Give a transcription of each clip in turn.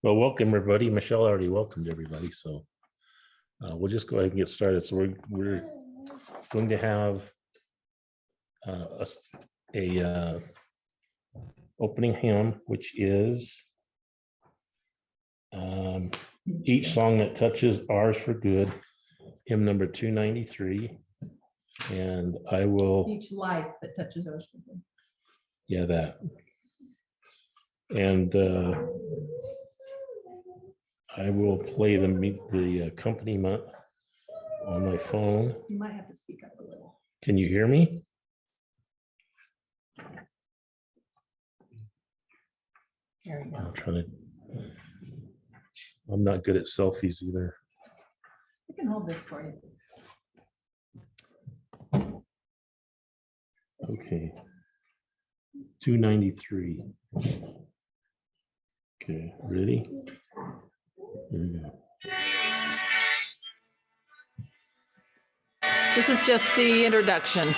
Well, welcome everybody. Michelle already welcomed everybody, so we'll just go ahead and get started. So we're going to have a opening hymn, which is Each Song That Touches Ours for Good, hymn number 293. And I will each life that touches ours for good. Yeah, that. And I will play the accompaniment on my phone. You might have to speak up a little. Can you hear me? There you go. I'm trying to. I'm not good at selfies either. I can hold this for you. Okay. 293. Okay, ready? Here we go. This is just the introduction.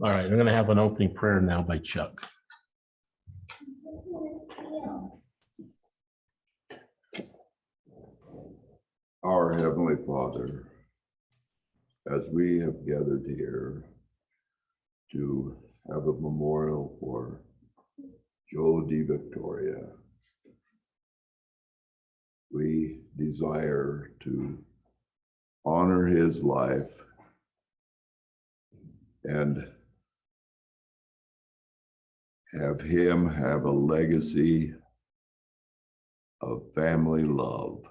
All right, I'm going to have an opening prayer now by Chuck. Our Heavenly Father, as we have gathered here to have a memorial for Joe DeVictoria, we desire to honor his life and have him have a legacy of family love.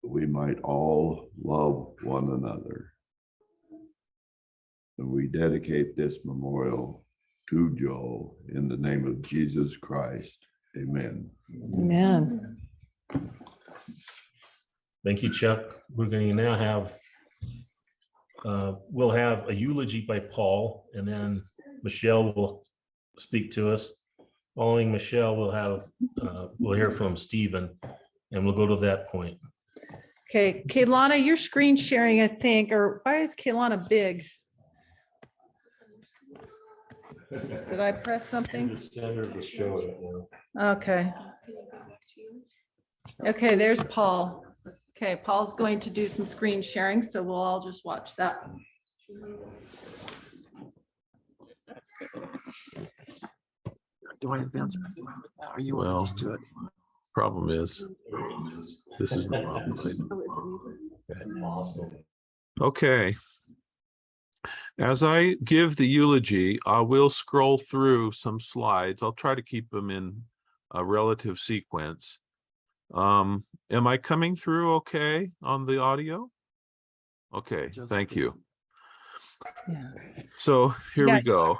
We might all love one another. And we dedicate this memorial to Joe in the name of Jesus Christ. Amen. Amen. Thank you, Chuck. We're going to now have, we'll have a eulogy by Paul, and then Michelle will speak to us. Following Michelle, we'll hear from Stephen, and we'll go to that point. Okay, Kaylana, you're screen sharing, I think, or why is Kaylana big? Did I press something? The center of the show right now. Okay. Okay, there's Paul. Okay, Paul's going to do some screen sharing, so we'll all just watch that. Do I advance? Are you well to it? Problem is, this is the wrong side. Okay. As I give the eulogy, I will scroll through some slides. I'll try to keep them in a relative sequence. Am I coming through okay on the audio? Okay, thank you. Yeah. So here Yeah. we go.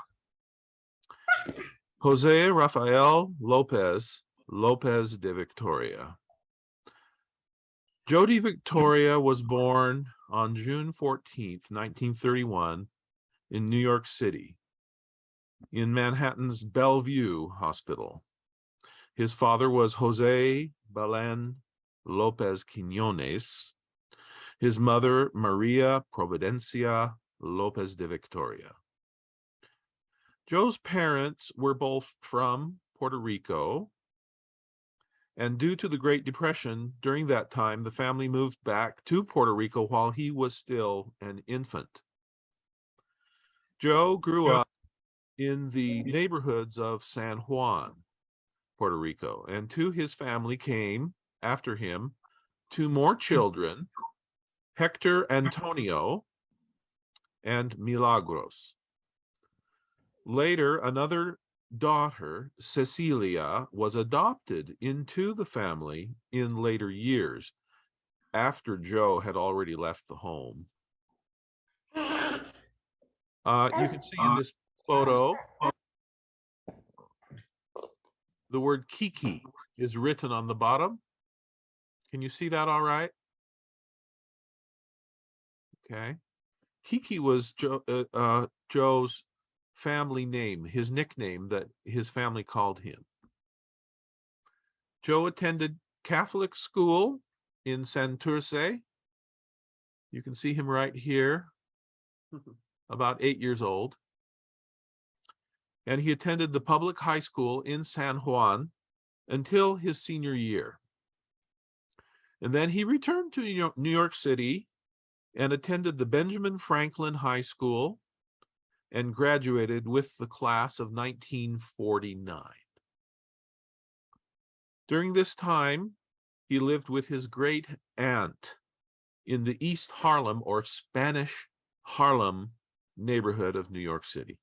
Jose Rafael Lopez DeVictoria. Joe DeVictoria was born on June 14th, 1931 in New York City, in Manhattan's Bellevue Hospital. His father was Jose Belen Lopez Quinones. His mother, Maria Providencia Lopez DeVictoria. Joe's parents were both from Puerto Rico, and due to the Great Depression, during that time, the family moved back to Puerto Rico while he was still an infant. Joe grew up in the neighborhoods of San Juan, Puerto Rico, and to his family came, after him, two more children, Hector Antonio and Milagros. Later, another daughter, Cecilia, was adopted into the family in later years, after Joe had already left the home. You can see in this photo, the word Kiki is written on the bottom. Can you see that all right? Okay. Kiki was Joe's family name, his nickname that his family called him. Joe attended Catholic school in Santurce. You can see him right here, about 8 years old. And he attended the public high school in San Juan until his senior year. And then he returned to New York City and attended the Benjamin Franklin High School and graduated with the class of 1949. During this time, he lived with his great aunt in the East Harlem or Spanish Harlem neighborhood of New York City.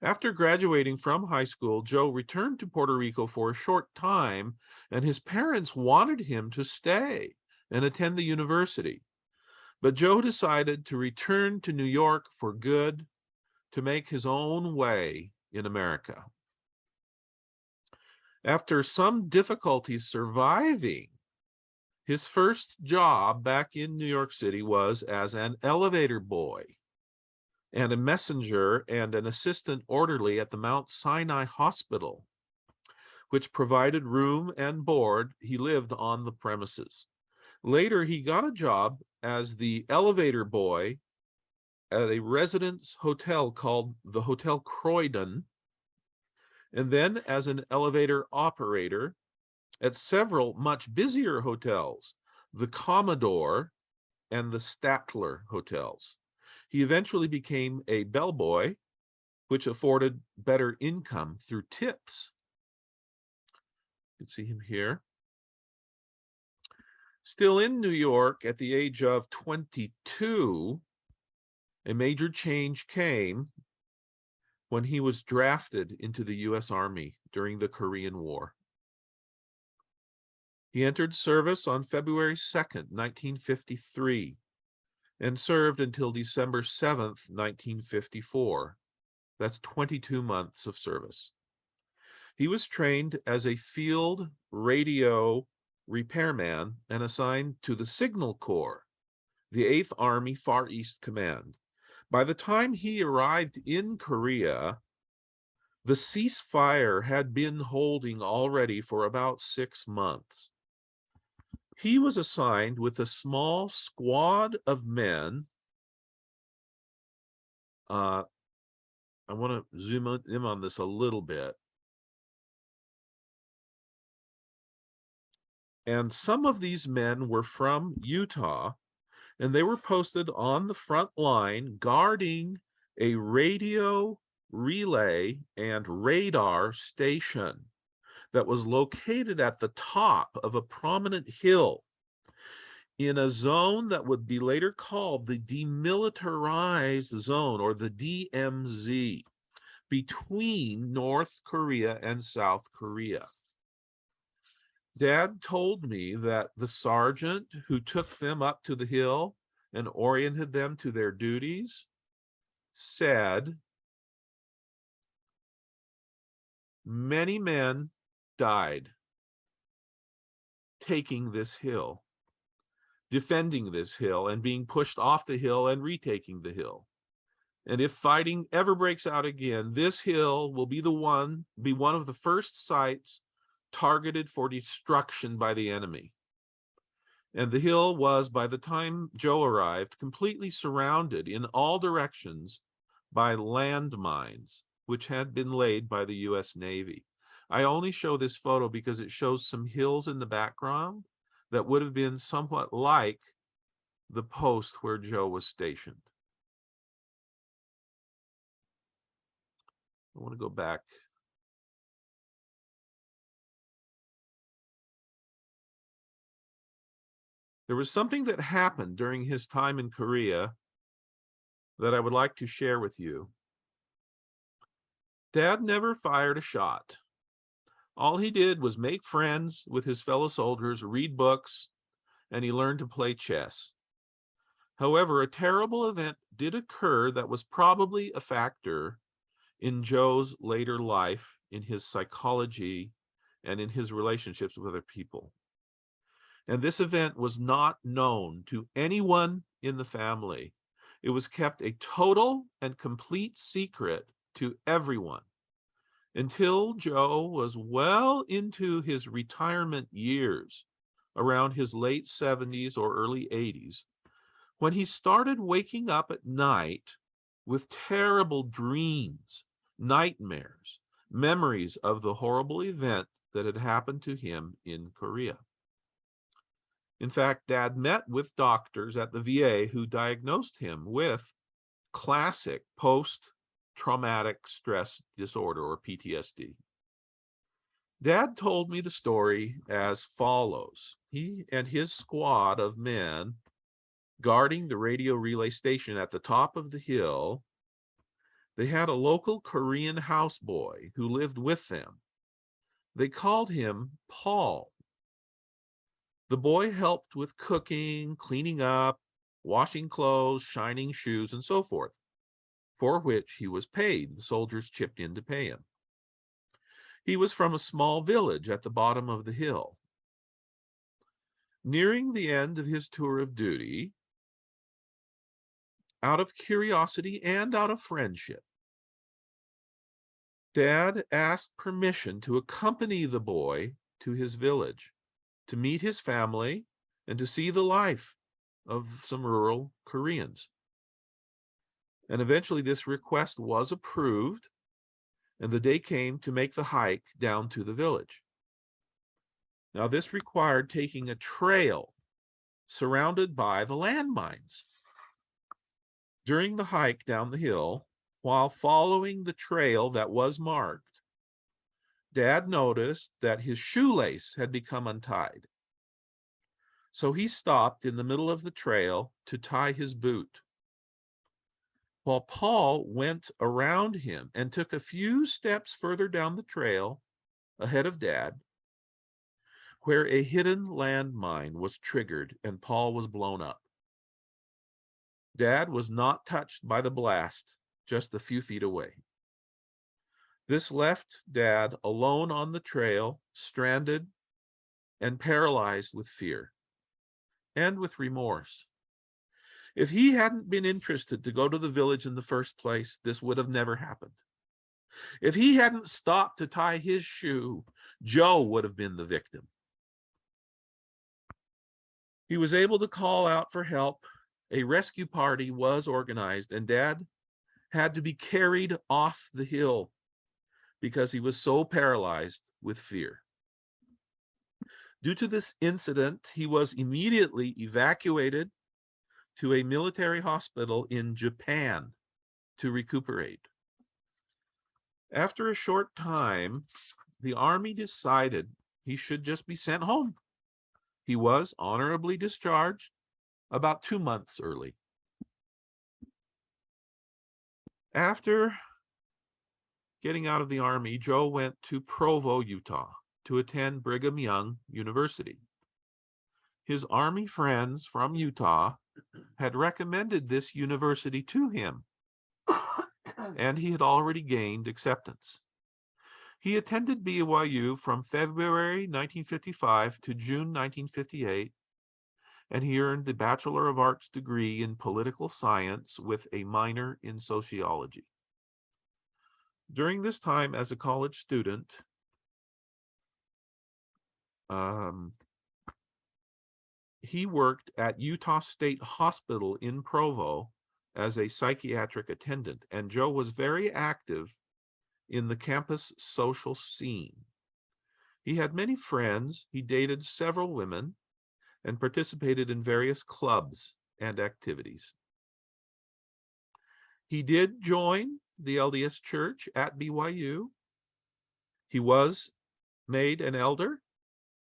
After graduating from high school, Joe returned to Puerto Rico for a short time, and his parents wanted him to stay and attend the university. But Joe decided to return to New York for good, to make his own way in America. After some difficulties surviving, his first job back in New York City was as an elevator boy and a messenger and an assistant orderly at the Mount Sinai Hospital, which provided room and board. He lived on the premises. Later, he got a job as the elevator boy at a residence hotel called the Hotel Croydon, and then as an elevator operator at several much busier hotels, the Commodore and the Statler hotels. He eventually became a bellboy, which afforded better income through tips. You can see him here. Still in New York at the age of 22, a major change came when he was drafted into the U.S. Army during the Korean War. He entered service on February 2nd, 1953, and served until December 7th, 1954. That's 22 months of service. He was trained as a field radio repairman and assigned to the Signal Corps, the 8th Army Far East Command. By the time he arrived in Korea, the ceasefire had been holding already for about 6 months. He was assigned with a small squad of men I want to zoom in on this a little bit. And some of these men were from Utah, and they were posted on the front line guarding a radio relay and radar station that was located at the top of a prominent hill in a zone that would be later called the Demilitarized Zone, or the DMZ, between North Korea and South Korea. Dad told me that the sergeant who took them up to the hill and oriented them to their duties said many men died taking this hill, defending this hill, and being pushed off the hill and retaking the hill. And if fighting ever breaks out again, this hill will be one of the first sites targeted for destruction by the enemy. And the hill was, by the time Joe arrived, completely surrounded in all directions by landmines, which had been laid by the U.S. Navy. I only show this photo because it shows some hills in the background that would have been somewhat like the post where Joe was stationed. I want to go back. There was something that happened during his time in Korea that I would like to share with you. Dad never fired a shot. All he did was make friends with his fellow soldiers, read books, and he learned to play chess. However, a terrible event did occur that was probably a factor in Joe's later life, in his psychology, and in his relationships with other people. And this event was not known to anyone in the family. It was kept a total and complete secret to everyone until Joe was well into his retirement years, around his late 70s or early 80s, when he started waking up at night with terrible dreams, nightmares, memories of the horrible event that had happened to him in Korea. In fact, Dad met with doctors at the VA who diagnosed him with classic post-traumatic stress disorder, or PTSD. Dad told me the story as follows. He and his squad of men guarding the radio relay station at the top of the hill, they had a local Korean houseboy who lived with them. They called him Paul. The boy helped with cooking, cleaning up, washing clothes, shining shoes, and so forth, for which he was paid. The soldiers chipped in to pay him. He was from a small village at the bottom of the hill. Nearing the end of his tour of duty, out of curiosity and out of friendship, Dad asked permission to accompany the boy to his village, to meet his family, and to see the life of some rural Koreans. And eventually this request was approved, and the day came to make the hike down to the village. Now, this required taking a trail surrounded by the landmines. During the hike down the hill, while following the trail that was marked, Dad noticed that his shoelace had become untied. So he stopped in the middle of the trail to tie his boot, while Paul went around him and took a few steps further down the trail ahead of Dad, where a hidden landmine was triggered and Paul was blown up. Dad was not touched by the blast, just a few feet away. This left Dad alone on the trail, stranded and paralyzed with fear and with remorse. If he hadn't been interested to go to the village in the first place, this would have never happened. If he hadn't stopped to tie his shoe, Joe would have been the victim. He was able to call out for help. A rescue party was organized, and Dad had to be carried off the hill because he was so paralyzed with fear. Due to this incident, he was immediately evacuated to a military hospital in Japan to recuperate. After a short time, the army decided he should just be sent home. He was honorably discharged about 2 months early. After getting out of the army, Joe went to Provo, Utah, to attend Brigham Young University. His army friends from Utah had recommended this university to him, and he had already gained acceptance. He attended BYU from February 1955 to June 1958, and he earned the Bachelor of Arts degree in political science with a minor in sociology. During this time as a college student, he worked at Utah State Hospital in Provo as a psychiatric attendant, and Joe was very active in the campus social scene. He had many friends, he dated several women, and participated in various clubs and activities. He did join the LDS Church at BYU. He was made an elder,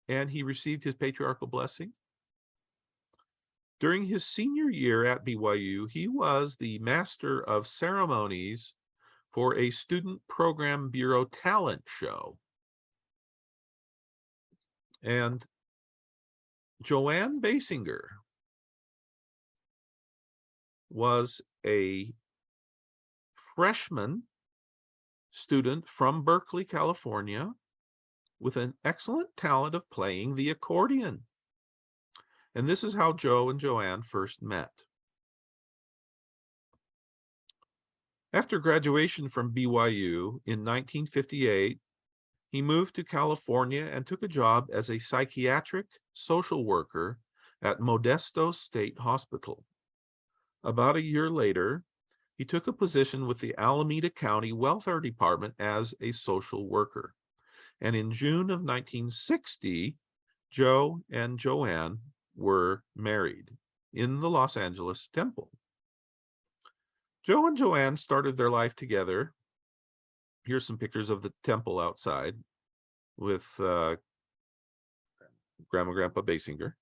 and he received his patriarchal blessing. During his senior year at BYU, he was the master of ceremonies for a student program bureau talent show. And Joanne Basinger was a freshman student from Berkeley, California, with an excellent talent of playing the accordion. And this is how Joe and Joanne first met. After graduation from BYU in 1958, he moved to California and took a job as a psychiatric social worker at Modesto State Hospital. About a year later, he took a position with the Alameda County Welfare Department as a social worker. And in June of 1960, Joe and Joanne were married in the Los Angeles Temple. Joe and Joanne started their life together. Here's some pictures of the temple outside with Grandma and Grandpa Basinger.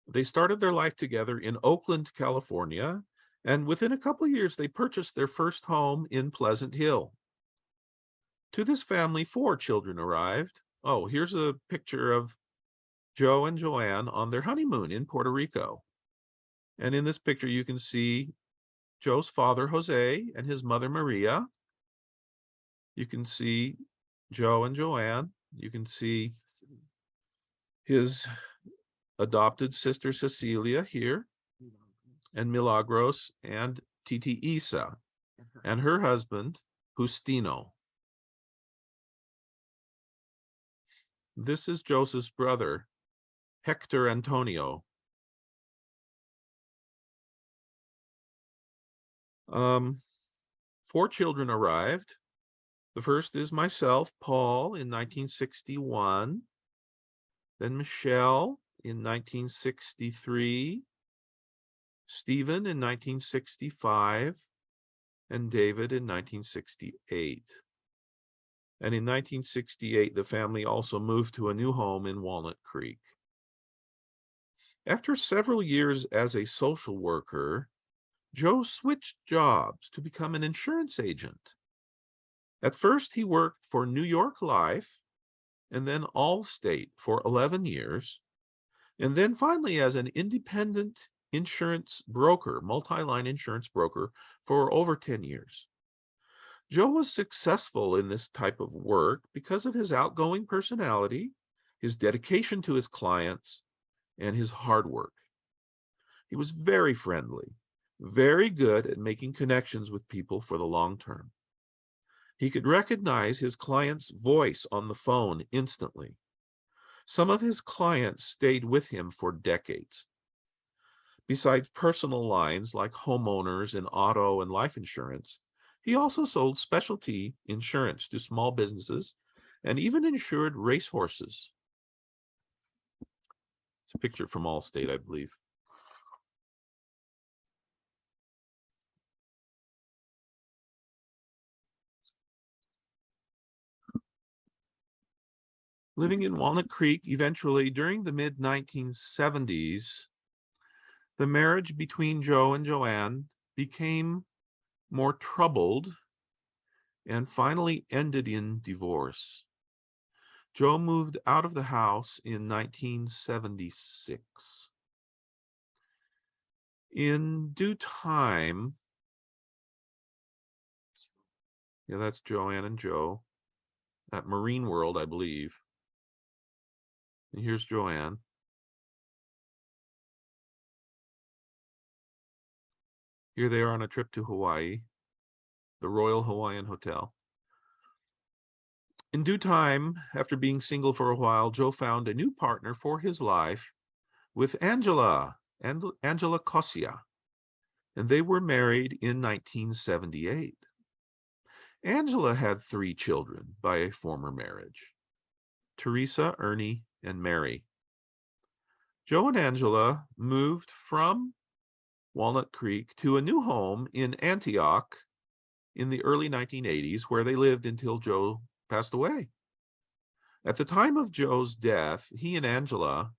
They started their life together in Oakland, California, and within a couple of years, they purchased their first home in Pleasant Hill. To this family, 4 children arrived. Oh, here's a picture of Joe and Joanne on their honeymoon in Puerto Rico. And in this picture, you can see Joe's father, Jose, and his mother, Maria. You can see Joe and Joanne. You can see his adopted sister, Cecilia, here, and Milagros, and Titi Isa, and her husband, Justino. This is Joseph's brother, Hector Antonio. 4 children arrived. The first is myself, Paul, in 1961. Then Michelle in 1963. Stephen in 1965. And David in 1968. And in 1968, the family also moved to a new home in Walnut Creek. After several years as a social worker, Joe switched jobs to become an insurance agent. At first, he worked for New York Life and then Allstate for 11 years, and then finally as an independent insurance broker, multi-line insurance broker, for over 10 years. Joe was successful in this type of work because of his outgoing personality, his dedication to his clients, and his hard work. He was very friendly, very good at making connections with people for the long term. He could recognize his client's voice on the phone instantly. Some of his clients stayed with him for decades. Besides personal lines like homeowners and auto and life insurance, he also sold specialty insurance to small businesses and even insured racehorses. It's a picture from Allstate, I believe. Living in Walnut Creek, eventually during the mid-1970s, the marriage between Joe and Joanne became more troubled and finally ended in divorce. Joe moved out of the house in 1976. In due time, yeah, that's Joanne and Joe at Marine World, I believe. And here's Joanne. Here they are on a trip to Hawaii, the Royal Hawaiian Hotel. In due time, after being single for a while, Joe found a new partner for his life with Angela Kosia, and they were married in 1978. Angela had 3 children by a former marriage: Teresa, Ernie, and Mary. Joe and Angela moved from Walnut Creek to a new home in Antioch in the early 1980s, where they lived until Joe passed away. At the time of Joe's death, he and Angela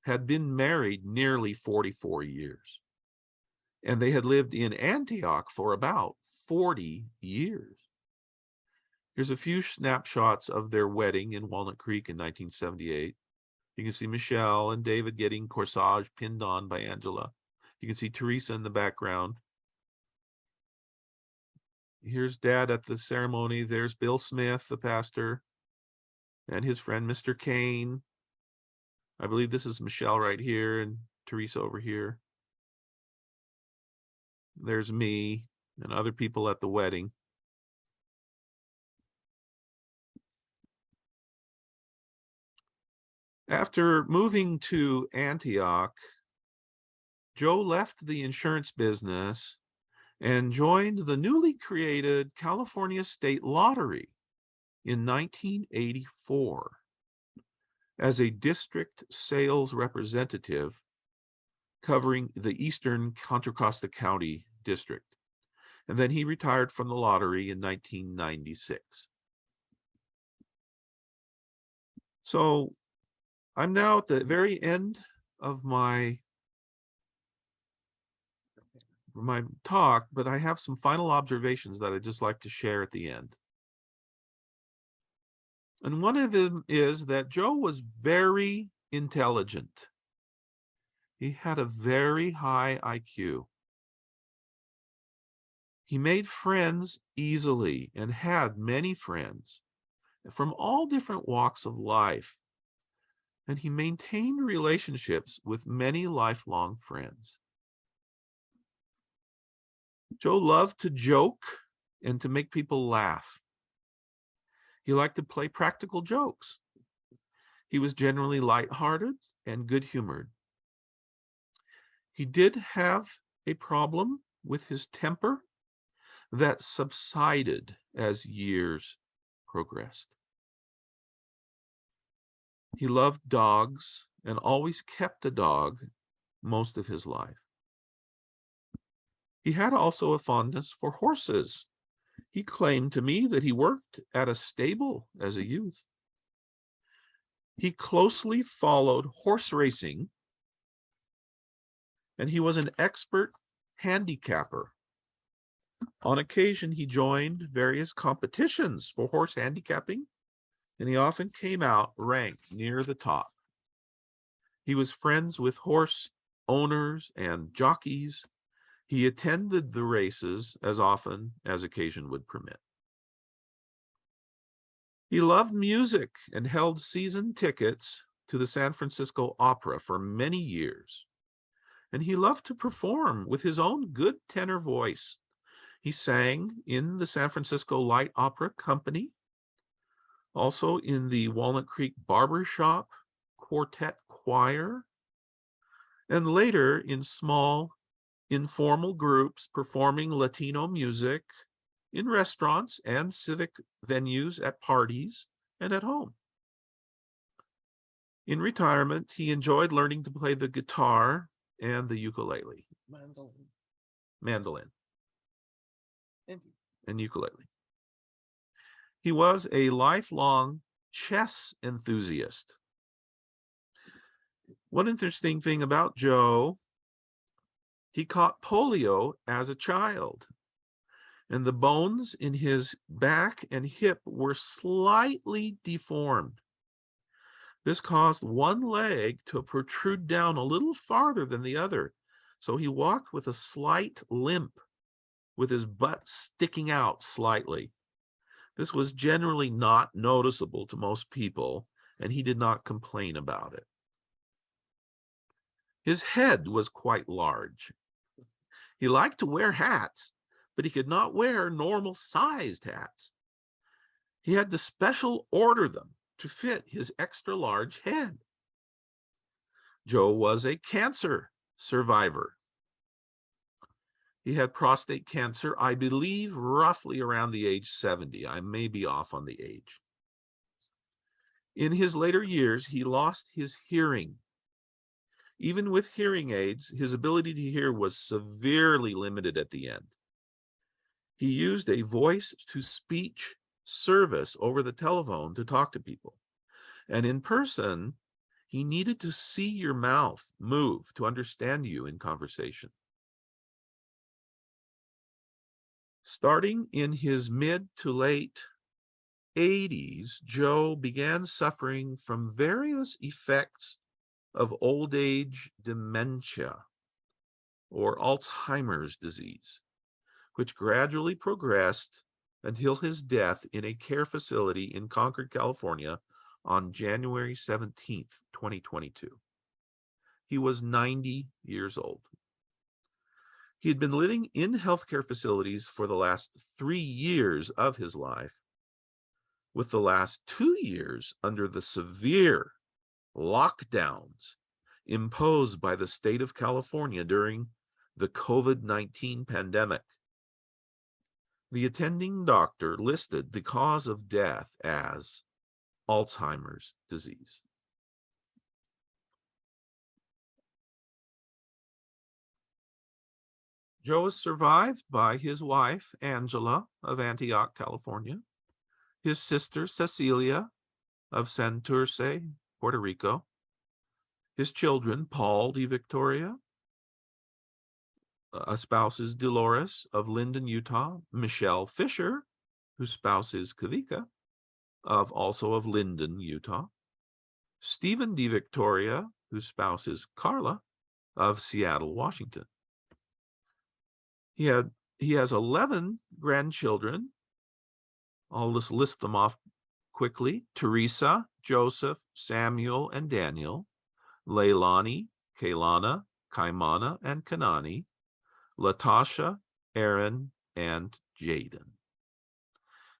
had been married nearly 44 years, and they had lived in Antioch for about 40 years. Here's a few snapshots of their wedding in Walnut Creek in 1978. You can see Michelle and David getting corsage pinned on by Angela. You can see Teresa in the background. Here's Dad at the ceremony. There's Bill Smith, the pastor, and his friend, Mr. Kane. I believe this is Michelle right here and Teresa over here. There's me and other people at the wedding. After moving to Antioch, Joe left the insurance business and joined the newly created California State Lottery in 1984 as a district sales representative covering the Eastern Contra Costa County district. And then he retired from the lottery in 1996. So I'm now at the very end of my talk, but I have some final observations that I'd just like to share at the end. And one of them is that Joe was very intelligent. He had a very high IQ. He made friends easily and had many friends from all different walks of life. And he maintained relationships with many lifelong friends. Joe loved to joke and to make people laugh. He liked to play practical jokes. He was generally lighthearted and good-humored. He did have a problem with his temper that subsided as years progressed. He loved dogs and always kept a dog most of his life. He had also a fondness for horses. He claimed to me that he worked at a stable as a youth. He closely followed horse racing, and he was an expert handicapper. On occasion, he joined various competitions for horse handicapping, and he often came out ranked near the top. He was friends with horse owners and jockeys. He attended the races as often as occasion would permit. He loved music and held season tickets to the San Francisco Opera for many years. And he loved to perform with his own good tenor voice. He sang in the San Francisco Light Opera Company, also in the Walnut Creek Barbershop Quartet Choir, and later in small, informal groups performing Latino music in restaurants and civic venues, at parties, and at home. In retirement, he enjoyed learning to play the guitar and the ukulele. Mandolin. And ukulele. He was a lifelong chess enthusiast. One interesting thing about Joe, he caught polio as a child, and the bones in his back and hip were slightly deformed. This caused one leg to protrude down a little farther than the other, so he walked with a slight limp, with his butt sticking out slightly. This was generally not noticeable to most people, and he did not complain about it. His head was quite large. He liked to wear hats, but he could not wear normal-sized hats. He had to special order them to fit his extra-large head. Joe was a cancer survivor. He had prostate cancer, I believe, roughly around the age 70. I may be off on the age. In his later years, he lost his hearing. Even with hearing aids, his ability to hear was severely limited at the end. He used a voice-to-speech service over the telephone to talk to people. And in person, he needed to see your mouth move to understand you in conversation. Starting in his mid to late 80s, Joe began suffering from various effects of old age dementia, or Alzheimer's disease, which gradually progressed until his death in a care facility in Concord, California on January 17th, 2022. He was 90 years old. He had been living in healthcare facilities for the last 3 years of his life, with the last 2 years under the severe lockdowns imposed by the state of California during the COVID-19 pandemic. The attending doctor listed the cause of death as Alzheimer's disease. Joe was survived by his wife, Angela, of Antioch, California, his sister, Cecilia, of Santurce, Puerto Rico, his children, Paul DeVictoria, spouses Dolores of Linden, Utah, Michelle Fisher, whose spouse is Kavika, also of Linden, Utah, Stephen DeVictoria, whose spouse is Carla, of Seattle, Washington. He has 11 grandchildren. I'll just list them off quickly: Teresa, Joseph, Samuel, and Daniel, Leilani, Kaylana, Kaimana, and Kanani, Latasha, Aaron, and Jaden.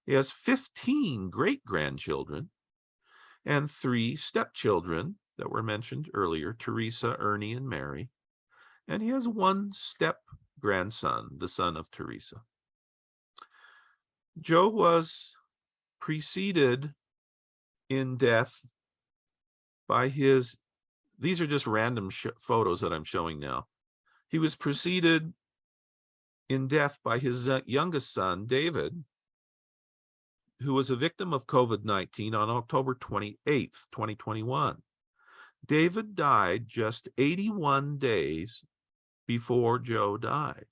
He has 15 great-grandchildren and 3 stepchildren that were mentioned earlier, Teresa, Ernie, and Mary. And he has 1 step-grandson, the son of Teresa. Joe was preceded in death by his, these are just random photos that I'm showing now. He was preceded in death by his youngest son, David, who was a victim of COVID-19 on October 28th, 2021. David died just 81 days before Joe died.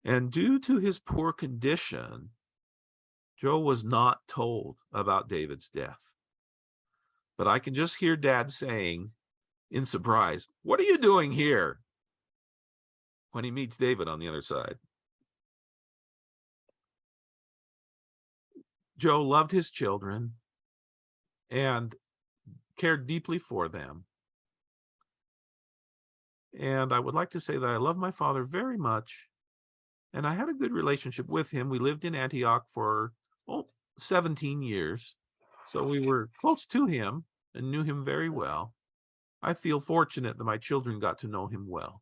And due to his poor condition, Joe was not told about David's death. But I can just hear Dad saying in surprise, "What are you doing here?" when he meets David on the other side. Joe loved his children and cared deeply for them. And I would like to say that I love my father very much, and I had a good relationship with him. We lived in Antioch for 17 years, so we were close to him and knew him very well. I feel fortunate that my children got to know him well.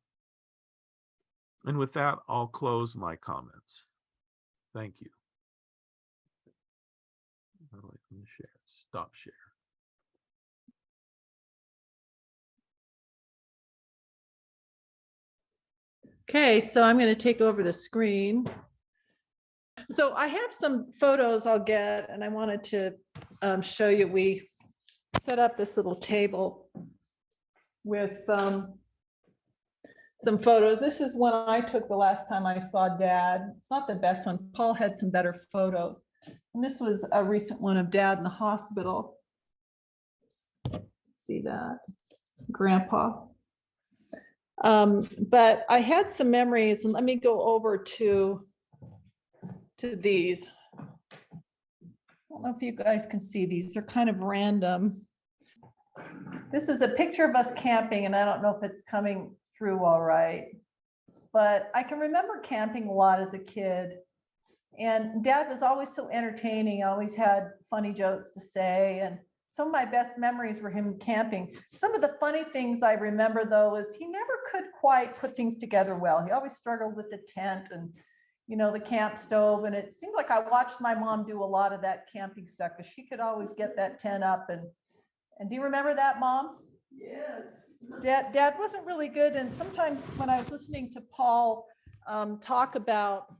And with that, I'll close my comments. Thank you. Share. Stop share. Okay, so I'm going to take over the screen. So I have some photos I'll get, and I wanted to show you. We set up this little table with some photos. This is one I took the last time I saw Dad. It's not the best one. Paul had some better photos. And this was a recent one of Dad in the hospital. See that? Grandpa. But I had some memories, and let me go over to these. I don't know if you guys can see these. They're kind of random. This is a picture of us camping, and I don't know if it's coming through all right, but I can remember camping a lot as a kid. And Dad was always so entertaining, always had funny jokes to say. And some of my best memories were him camping. Some of the funny things I remember, though, is he never could quite put things together well. He always struggled with the tent and, you know, the camp stove. And it seemed like I watched my mom do a lot of that camping stuff, because she could always get that tent up. And do you remember that, Mom? Yes. Dad wasn't really good. And sometimes when I was listening to Paul talk about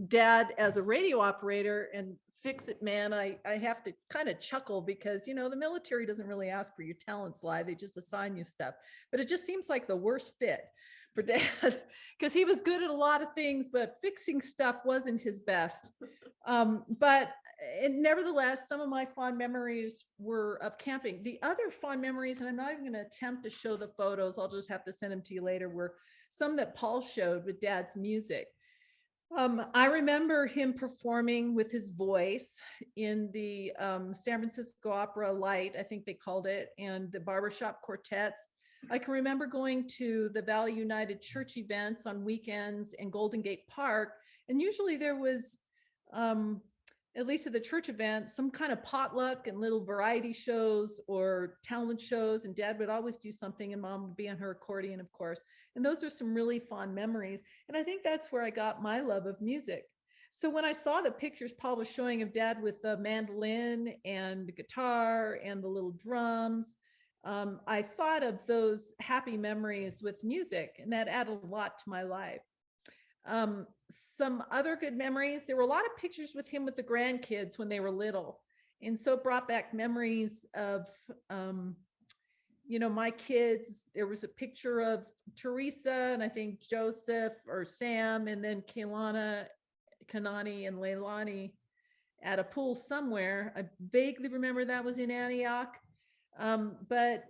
Dad as a radio operator and fix-it man, I have to kind of chuckle, because, you know, the military doesn't really ask for your talents live. They just assign you stuff. But it just seems like the worst fit for Dad, because he was good at a lot of things, but fixing stuff wasn't his best. But nevertheless, some of my fond memories were of camping. The other fond memories, and I'm not even going to attempt to show the photos, I'll just have to send them to you later, were some that Paul showed with Dad's music. I remember him performing with his voice in the San Francisco Opera Light, I think they called it, and the barbershop quartets. I can remember going to the Valley United Church events on weekends in Golden Gate Park, and usually there was, at least at the church event, some kind of potluck and little variety shows or talent shows, and Dad would always do something, and Mom would be on her accordion, of course. And those are some really fond memories. And I think that's where I got my love of music. So when I saw the pictures Paul was showing of Dad with the mandolin and the guitar and the little drums, I thought of those happy memories with music, and that added a lot to my life. Some other good memories, there were a lot of pictures with him with the grandkids when they were little. And so it brought back memories of, you know, my kids. There was a picture of Teresa and I think Joseph or Sam, and then Kanani and Leilani at a pool somewhere. I vaguely remember that was in Antioch. But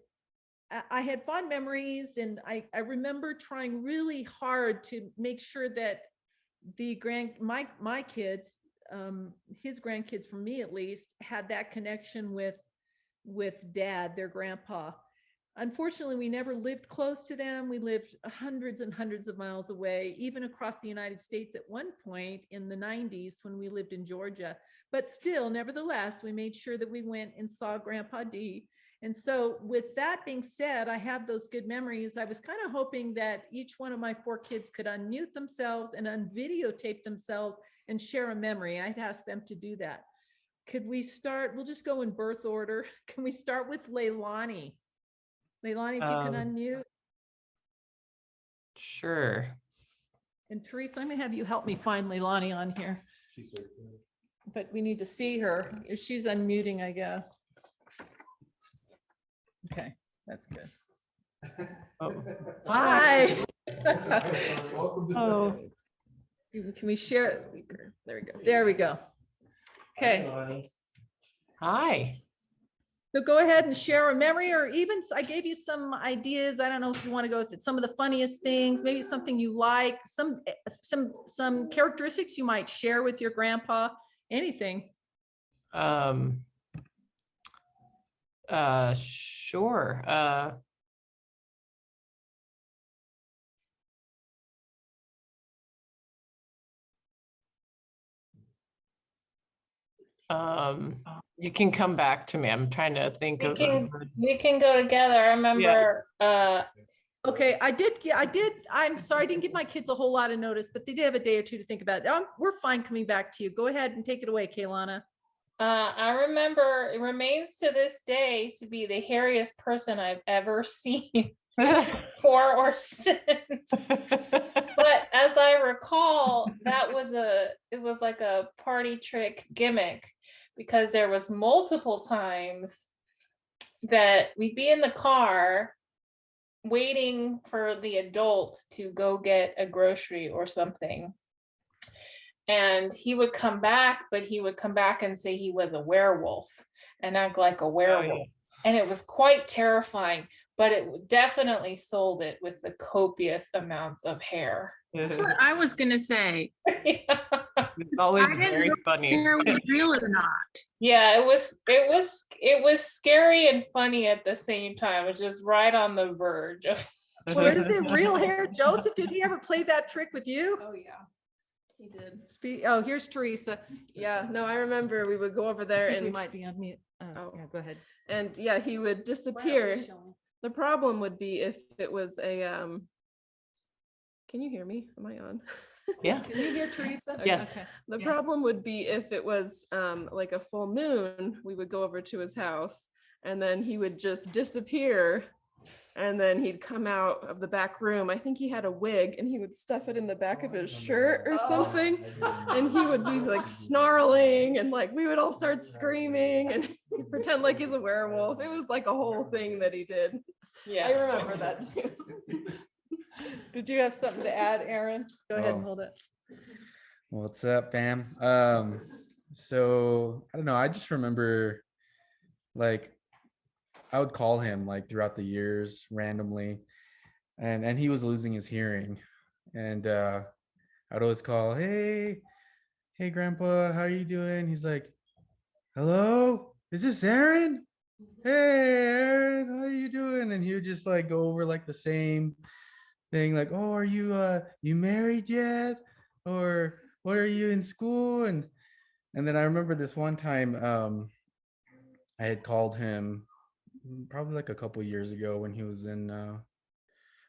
I had fond memories, and I remember trying really hard to make sure that my kids, his grandkids, for me at least, had that connection with Dad, their grandpa. Unfortunately, we never lived close to them. We lived hundreds and hundreds of miles away, even across the United States at one point in the 90s when we lived in Georgia. But still, nevertheless, we made sure that we went and saw Grandpa D. And so with that being said, I have those good memories. I was kind of hoping that each one of my 4 kids could unmute themselves and unvideotape themselves and share a memory. I'd ask them to do that. Could we start? We'll just go in birth order. Can we start with Leilani? Leilani, if you can unmute. Sure. And Teresa, I'm gonna have you help me find Leilani on here. But we need to see her. If she's unmuting, I guess. Okay, that's good. Oh, Hi. Oh, can we share it? speaker. There we go. There we go. Okay, Hi. so go ahead and share a memory, or even I gave you some ideas. I don't know if you want to go with it. Some of the funniest things, maybe something you like, some characteristics you might share with your grandpa, anything. Sure. You can come back to me. I'm trying to think of. We can go together. I remember Okay, yeah, I did. I'm sorry, I didn't give my kids a whole lot of notice, but they did have a day or two to think about it. We're fine coming back to you. Go ahead and take it away, Kaylana. I remember it remains to this day to be the hairiest person I've ever seen before or since. But as I recall, it was like a party trick gimmick, because there was multiple times that we'd be in the car waiting for the adult to go get a grocery or something. And he would come back, but he would come back and say he was a werewolf and act like a werewolf. Oh, yeah. And it was quite terrifying, but it definitely sold it with the copious amounts of hair. That's what I was going to say. Yeah. It's always very funny. Hair was real or not. Yeah, it was scary and funny at the same time. It was just right on the verge of. So is it real hair? Joseph, did he ever play that trick with you? Oh yeah, he did. Oh, here's Teresa. Yeah, no, I remember we would go over there and we might be on mute. Oh, yeah, go ahead. And yeah, he would disappear. The problem would be if it was a can you hear me? Am I on? Yeah. Can you hear Teresa? Okay. Yes. Okay. The problem would be if it was like a full moon, we would go over to his house and then he would just disappear, and then he'd come out of the back room. I think he had a wig and he would stuff it in the back of his shirt or something. And he's like snarling, and like we would all start screaming and he'd pretend like he's a werewolf. It was like a whole thing that he did. Yeah, I remember that too. Did you have something to add, Aaron? Go ahead and hold it. What's up, fam? So I don't know. I just remember, like, I would call him like throughout the years randomly, and he was losing his hearing, and I'd always call, hey, Grandpa, how are you doing? He's like, hello, is this Aaron? Hey, Aaron, how are you doing? And he would just like go over like the same thing, like, oh, are you married yet, or what, are you in school? And then I remember this one time I had called him probably like a couple years ago when he was in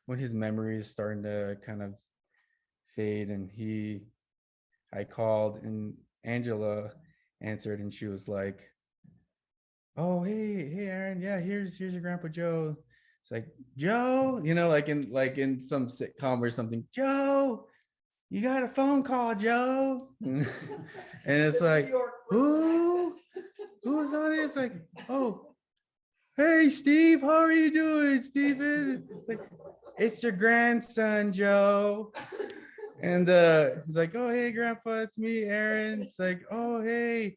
when his memory is starting to kind of fade, and I called and Angela answered, and she was like, oh, hey Aaron, yeah, here's your Grandpa Joe. It's like, Joe, like in some sitcom or something, Joe, you got a phone call, Joe. And it's like, who's on it? It's like, oh, hey, Steve, how are you doing, Steven? It's like, it's your grandson, Joe. And he's like, oh, hey, Grandpa, it's me, Aaron. It's like, oh, hey,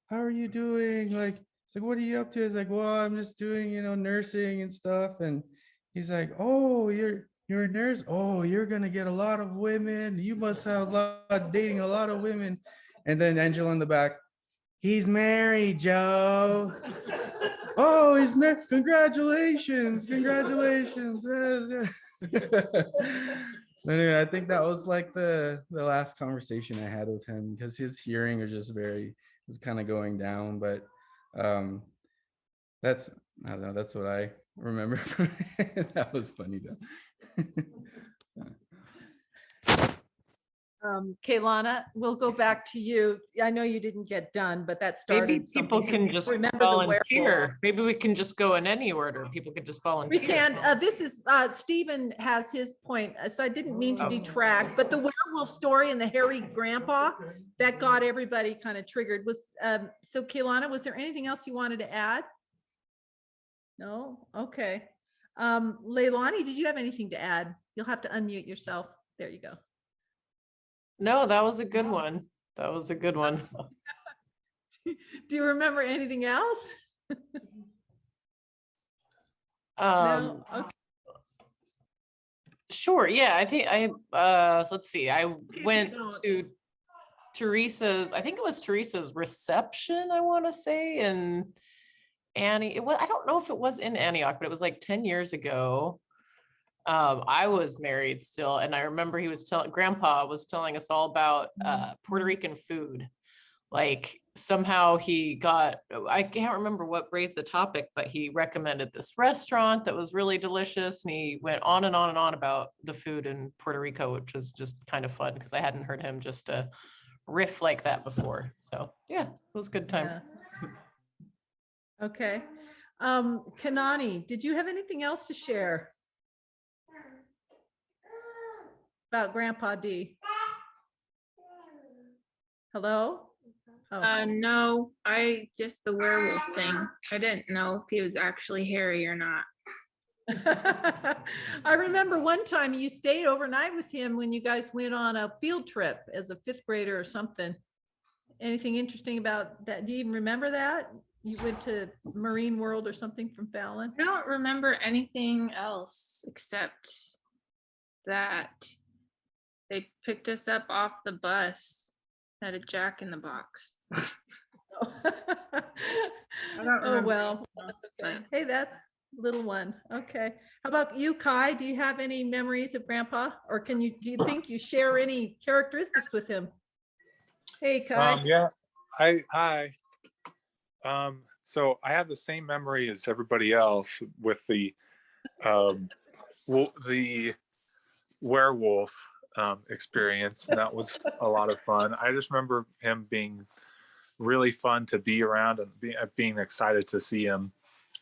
how are you doing? Like, it's like, what are you up to? It's like, well, I'm just doing, nursing and stuff. And he's like, oh, you're a nurse? Oh, you're going to get a lot of women. You must have dating a lot of women. And then Angela in the back, he's married, Joe. Oh, he's married. Congratulations. Anyway, I think that was like the last conversation I had with him, because his hearing was kind of going down. But I don't know, that's what I remember. That was funny though. Kaylana, we'll go back to you. I know you didn't get done, but that started. Maybe people can just volunteer. Maybe we can just go in any order. People could just volunteer. We can. This is Stephen has his point, so I didn't mean to detract. But the werewolf story and the hairy grandpa that got everybody kind of triggered was. So Kaylana, was there anything else you wanted to add? No. Okay. Leilani, did you have anything to add? You'll have to unmute yourself. There you go. No, that was a good one. Do you remember anything else? No? Okay. Sure. Yeah, I think let's see. I went to Teresa's, I think it was Teresa's reception, I want to say, in I don't know if it was in Antioch, but it was like 10 years ago. I was married still, and I remember Grandpa was telling us all about Puerto Rican food, like somehow he got, I can't remember what raised the topic, but he recommended this restaurant that was really delicious. And he went on and on and on about the food in Puerto Rico, which was just kind of fun because I hadn't heard him just riff like that before. So yeah, it was a good time. Yeah. Okay. Kanani, did you have anything else to share about Grandpa D? Hello? Oh. No, just the werewolf thing. I didn't know if he was actually hairy or not. I remember one time you stayed overnight with him when you guys went on a field trip as a 5th grader or something. Anything interesting about that? Do you even remember that? You went to Marine World or something from Fallon? I don't remember anything else except that they picked us up off the bus at a Jack in the Box. I don't Oh, remember well, anything else, okay. but- Hey, that's little one. Okay. How about you, Kai? Do you have any memories of Grandpa? Or do you think you share any characteristics with him? Hey, Kai. Yeah, hi. So I have the same memory as everybody else with the werewolf experience. And that was a lot of fun. I just remember him being really fun to be around and being excited to see him.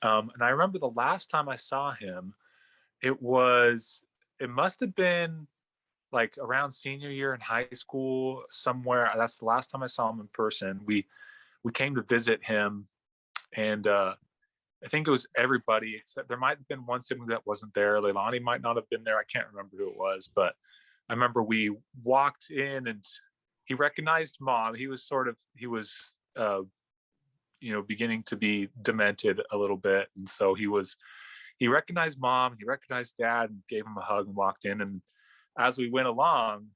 And I remember the last time I saw him, it must have been like around senior year in high school somewhere. That's the last time I saw him in person. We came to visit him, and I think it was everybody except there might have been one sibling that wasn't there. Leilani might not have been there. I can't remember who it was, but I remember we walked in and he recognized Mom. He was beginning to be demented a little bit, and so he recognized Mom, he recognized Dad, and gave him a hug and walked in. And as we went along,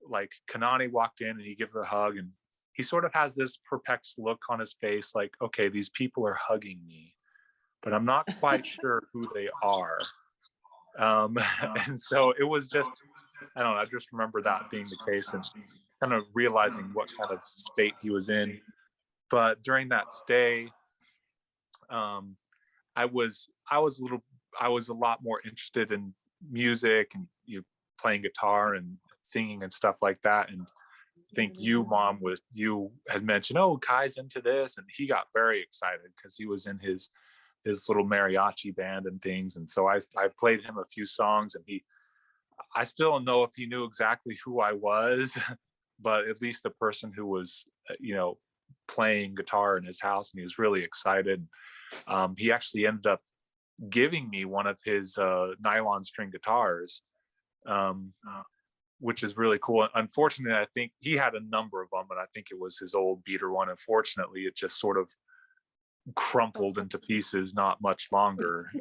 like Kanani walked in and he gave her a hug, and he sort of has this perplexed look on his face, like, okay, these people are hugging me, but I'm not quite sure who they are. And so it was just, I don't know, I just remember that being the case and kind of realizing what kind of state he was in. But during that stay, I was a lot more interested in music and playing guitar and singing and stuff like that. And I think Mom, you had mentioned, oh, Kai's into this, and he got very excited because he was in his little mariachi band and things. And so I played him a few songs, and I still don't know if he knew exactly who I was, but at least the person who was, playing guitar in his house, and he was really excited. He actually ended up giving me one of his nylon string guitars, which is really cool. Unfortunately, I think he had a number of them, and I think it was his old beater one. Unfortunately, it just sort of crumpled into pieces not much longer.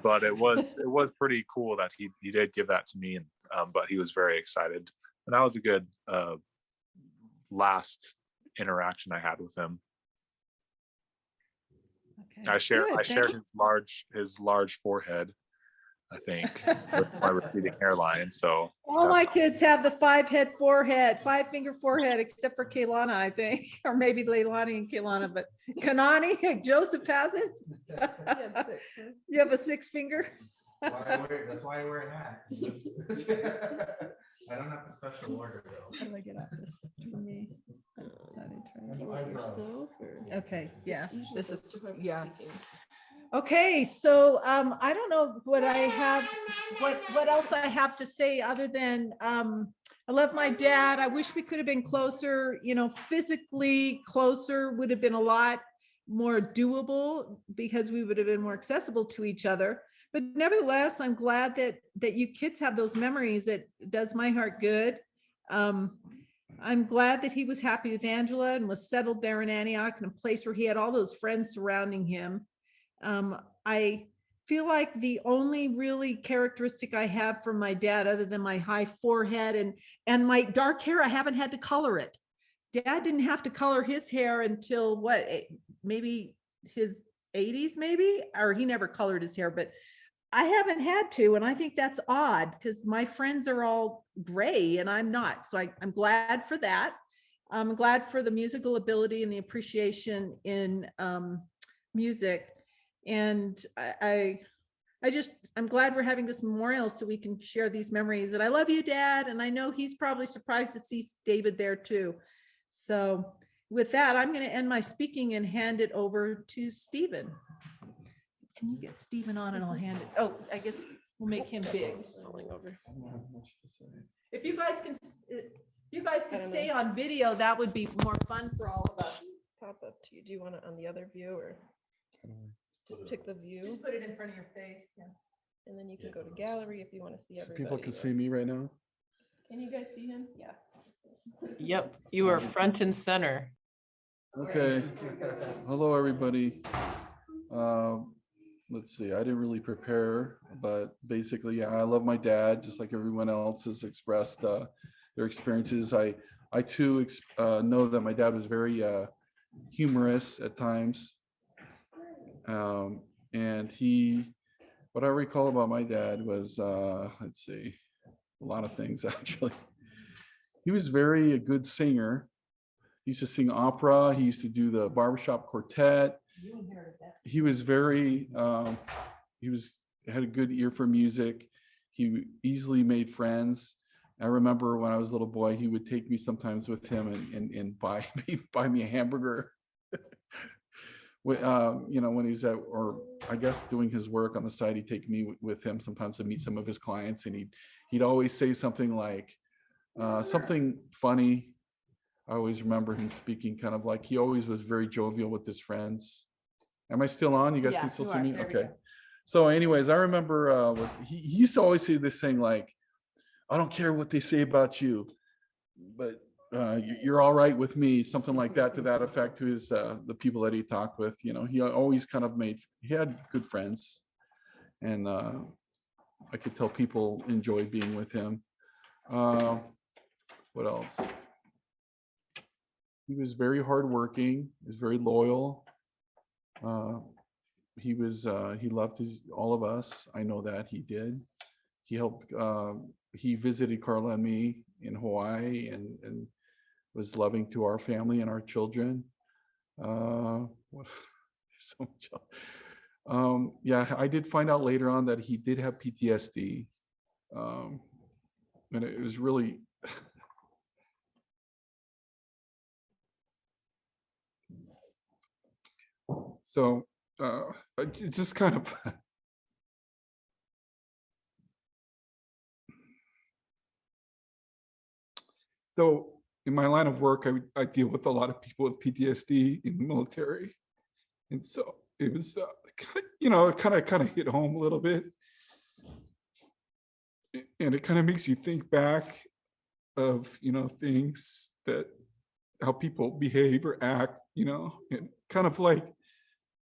But it was pretty cool that he did give that to me, and but he was very excited, and that was a good last interaction I had with him. Okay. I shared Good, his large forehead, I think, with my receding hairline. So all my kids have the 5-finger forehead, except for Kaylana, I think, or maybe Leilani and Kaylana, but Kanani, Joseph has it. You have a 6-finger. That's why I wear a hat. I don't have a special order though. How do I get off this? For me. Yourself or- Okay, yeah, Usually this goes is, to whoever's yeah. speaking. Okay, so I don't know what else I have to say other than I love my dad. I wish we could have been closer, physically closer would have been a lot more doable because we would have been more accessible to each other. But nevertheless, I'm glad that you kids have those memories. It does my heart good. I'm glad that he was happy with Angela and was settled there in Antioch in a place where he had all those friends surrounding him. I feel like the only really characteristic I have from my dad, other than my high forehead and my dark hair, I haven't had to color it. Dad didn't have to color his hair until maybe his 80s, maybe, or he never colored his hair, but I haven't had to. And I think that's odd because my friends are all gray and I'm not. So I'm glad for that. I'm glad for the musical ability and the appreciation in music. And I'm glad we're having this memorial so we can share these memories. And I love you, Dad. And I know he's probably surprised to see David there too. So with that, I'm going to end my speaking and hand it over to Stephen. Can you get Stephen on and I'll hand it? Oh, I guess we'll make him big. Falling over. If you guys can stay on video, that would be more fun for all of us. Pop up to you. Do you want it on the other view or just pick the view? Just put it in front of your face. Yeah. And then you can go to gallery if you want to see So everybody. people can see me right now. Can you guys see him? Yeah. Yep, you are front and center. Okay. Hello, everybody. Let's see. I didn't really prepare, but basically, yeah, I love my dad, just like everyone else has expressed their experiences. I too know that my dad was very humorous at times, and what I recall about my dad was, let's see, a lot of things actually. He was a good singer. He used to sing opera. He used to do the barbershop quartet. He was had a good ear for music. He easily made friends. I remember when I was a little boy, he would take me sometimes with him and buy me a hamburger. When he's or I guess doing his work on the side, he'd take me with him sometimes to meet some of his clients, and he'd always say something like something funny. I always remember him speaking kind of like, he always was very jovial with his friends. Am I still on? You guys can still see me? Okay. So anyways, I remember he used to always say this thing like, I don't care what they say about you, but you're all right with me, something like that, to that effect, to his the people that he talked with. He always kind of he had good friends, and I could tell people enjoyed being with him. What else? He was very hardworking. He was very loyal. He loved all of us. I know that he did. He helped. He visited Carla and me in Hawaii and was loving to our family and our children. So much else. Yeah, I did find out later on that he did have PTSD, and it was really. So it's just kind of. So in my line of work, I deal with a lot of people with PTSD in the military, and so it was, it kind of hit home a little bit, and it kind of makes you think back of things how people behave or act, and kind of like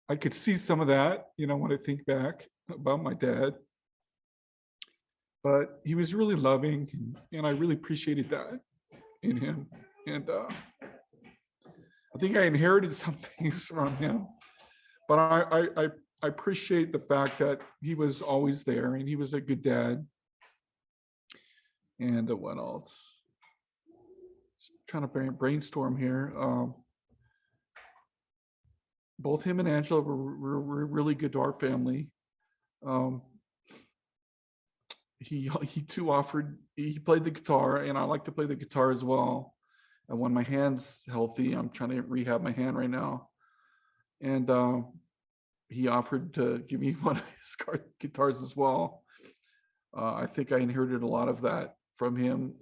I could see some of that, when I think back about my dad. But he was really loving, and I really appreciated that in him. And I think I inherited some things from him, but I appreciate the fact that he was always there and he was a good dad. And what else? Just trying to brainstorm here. Both him and Angela were really good to our family. He too he played the guitar, and I like to play the guitar as well. And when my hand's healthy, I'm trying to rehab my hand right now. And he offered to give me one of his guitars as well. I think I inherited a lot of that from him,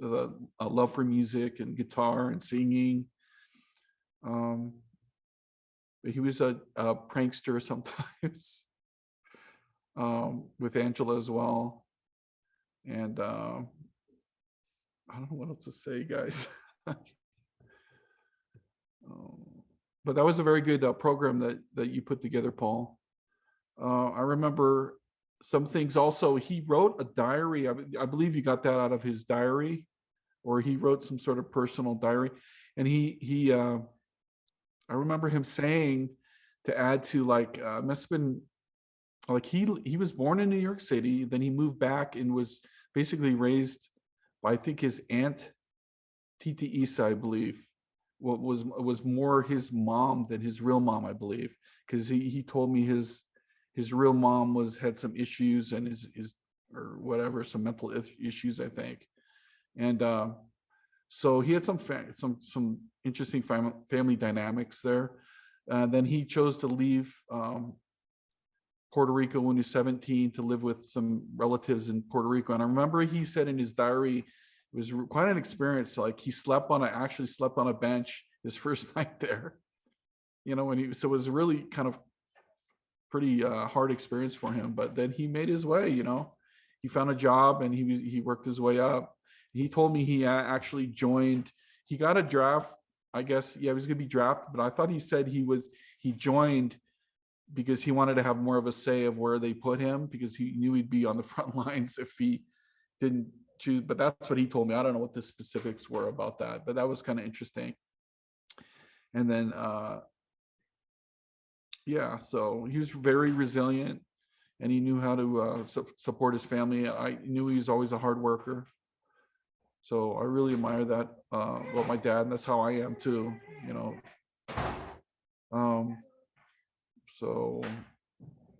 a love for music and guitar and singing. He was a prankster sometimes, with Angela as well. And I don't know what else to say, guys. But that was a very good program that you put together, Paul. I remember some things also. He wrote a diary. I believe you got that out of his diary, or he wrote some sort of personal diary. And I remember him saying, to add to, like, must have been like he was born in New York City, then he moved back and was basically raised by, I think, his aunt Tita Isa, I believe, what was more his mom than his real mom, I believe, because he told me his real mom had some issues, and his or whatever, some mental issues, I think. And so he had some interesting family dynamics there. Then he chose to leave Puerto Rico when he was 17 to live with some relatives in Puerto Rico. And I remember he said in his diary, it was quite an experience. Like he actually slept on a bench his first night there. You know, so it was really kind of pretty hard experience for him. But then he made his way. You know, he found a job and he worked his way up. He told me he actually joined. He got a draft. I guess, yeah, he was going to be drafted, but I thought he said he joined because he wanted to have more of a say of where they put him, because he knew he'd be on the front lines if he didn't choose. But that's what he told me. I don't know what the specifics were about that, but that was kind of interesting. And then, yeah, so he was very resilient, and he knew how to support his family. I knew he was always a hard worker. So I really admire that about my dad, and that's how I am too, you know.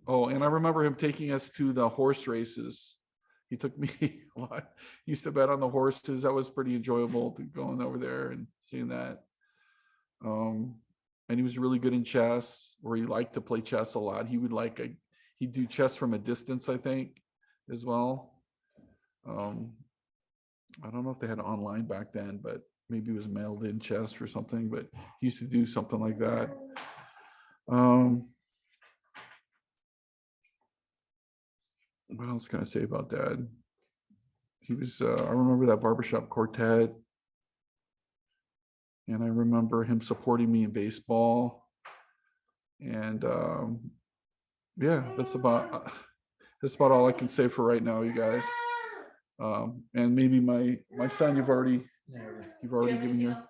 Oh, and I remember him taking us to the horse races. He took me a lot. He used to bet on the horses. That was pretty enjoyable, to going over there and seeing that. And he was really good in chess, or he liked to play chess a lot. He'd do chess from a distance, I think, as well. I don't know if they had online back then, but maybe it was mailed in chess or something, but he used to do something like that. What else can I say about Dad? He was, I remember that barbershop quartet, and I remember him supporting me in baseball. And yeah, that's about all I can say for right now, you guys. And maybe my son, you've already given your.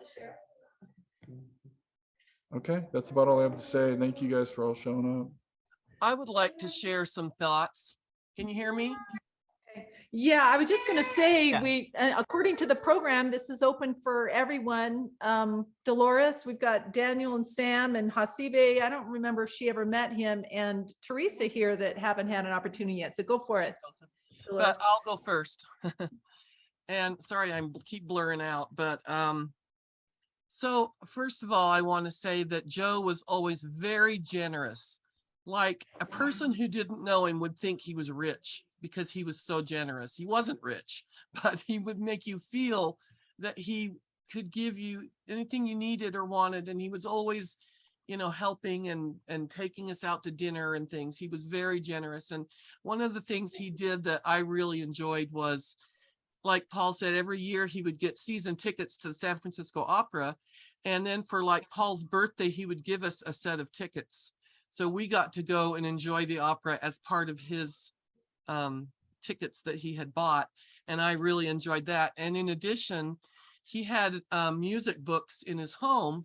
Okay, that's about all I have to say. Thank you guys for all showing up. I would like to share some thoughts. Can you hear me? Yeah, I was just going to say, Yeah. according to the program, this is open for everyone. Dolores, we've got Daniel and Sam and Hasibe. I don't remember if she ever met him, and Teresa here that haven't had an opportunity yet. So go for it. But I'll go first. And sorry, I keep blurring out, but so first of all, I want to say that Joe was always very generous. Like a person who didn't know him would think he was rich because he was so generous. He wasn't rich, but he would make you feel that he could give you anything you needed or wanted. And he was always, you know, helping and taking us out to dinner and things. He was very generous. And one of the things he did that I really enjoyed was, like Paul said, every year he would get season tickets to the San Francisco Opera. And then for like Paul's birthday, he would give us a set of tickets. So we got to go and enjoy the opera as part of his tickets that he had bought. And I really enjoyed that. And in addition, he had music books in his home.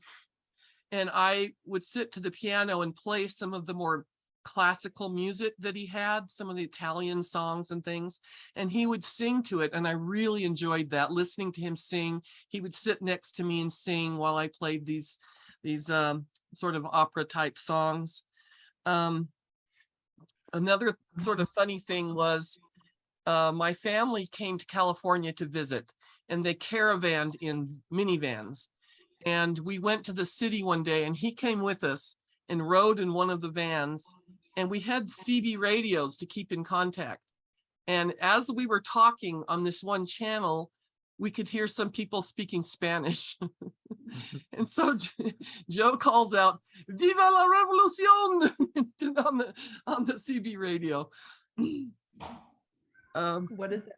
And I would sit to the piano and play some of the more classical music that he had, some of the Italian songs and things. And he would sing to it. And I really enjoyed that, listening to him sing. He would sit next to me and sing while I played these sort of opera type songs. Another sort of funny thing was my family came to California to visit, and they caravanned in minivans. And we went to the city one day, and he came with us and rode in one of the vans, and we had CB radios to keep in contact. And as we were talking on this one channel, we could hear some people speaking Spanish. And so Joe calls out, "Viva la revolucion!" on the CB radio. What is that?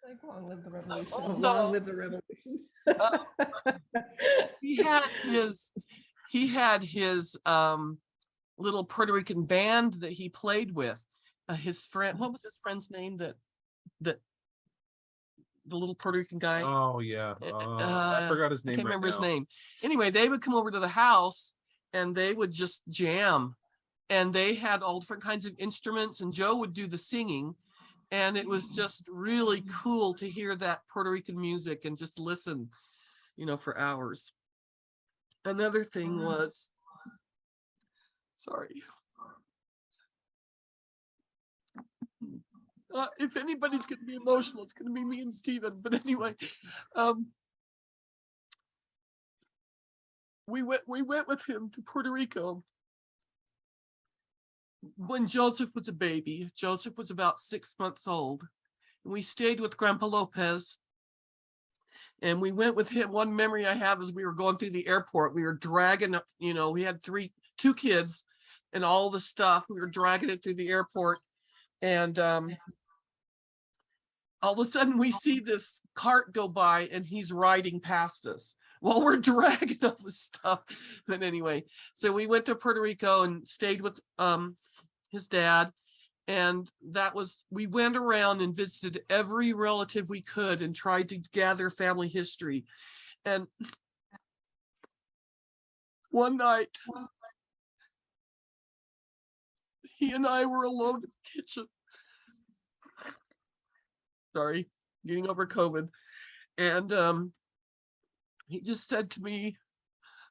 Like, long live the revolution. Long live the revolution. He had his little Puerto Rican band that he played with. His friend, what was his friend's name? That the little Puerto Rican guy. Oh yeah, I forgot his name. I can't remember his now. name. Anyway, they would come over to the house and they would just jam, and they had all different kinds of instruments, and Joe would do the singing. And it was just really cool to hear that Puerto Rican music and just listen, you know, for hours. another thing was, sorry. If anybody's going to be emotional, it's going to be me and Steven. But anyway, we went with him to Puerto Rico when Joseph was a baby. Joseph was about 6 months old. And we stayed with Grandpa Lopez. And we went with him. One memory I have is we were going through the airport. We were dragging up, we had two kids and all the stuff. We were dragging it through the airport. And all of a sudden we see this cart go by and he's riding past us while we're dragging all the stuff. But anyway, so we went to Puerto Rico and stayed with his dad. And we went around and visited every relative we could and tried to gather family history. And one night, he and I were alone in the kitchen. Sorry, getting over COVID. And he just said to me,